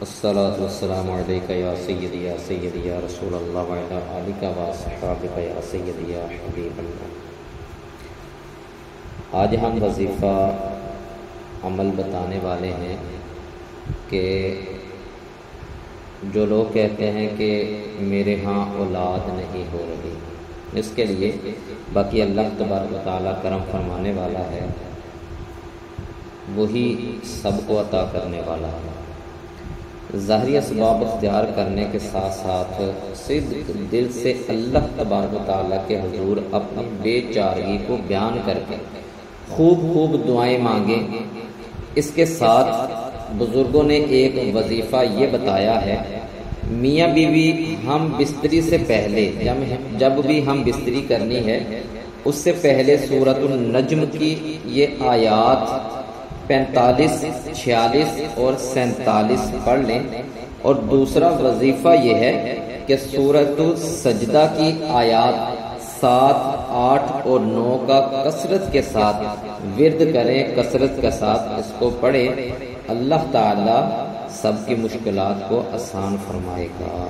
الصلاۃ والسلام علیک یا سیدی یا رسول اللہ وعلی آلک و اصحابک یا سیدی یا حبیب اللہ۔ آج ہم وظیفہ عمل بتانے والے ہیں کہ جو لوگ کہتے ہیں کہ میرے ہاں اولاد نہیں ہو رہی، اس کے لیے باقی اللہ تبارک و تعالیٰ کرم فرمانے والا ہے، وہی سب کو عطا کرنے والا ہے۔ ظاہری اسباب اختیار کرنے کے ساتھ ساتھ صدق دل سے اللہ تبارک و تعالیٰ کے حضور اپنی بے چارگی کو بیان کر کے خوب دعائیں مانگیں۔ اس کے ساتھ بزرگوں نے ایک وظیفہ یہ بتایا ہے، میاں بیوی ہم بستری سے پہلے جب بھی ہم بستری کرنی ہے اس سے پہلے سورۃ النجم کی یہ آیات 45، 46 اور 47 پڑھ لیں، اور دوسرا وظیفہ یہ ہے کہ سورۃ السجدہ کی آیات 7، 8 اور 9 کا کثرت کے ساتھ ورد کریں، کثرت کے ساتھ اس کو پڑھیں۔ اللہ تعالی سب کی مشکلات کو آسان فرمائے گا۔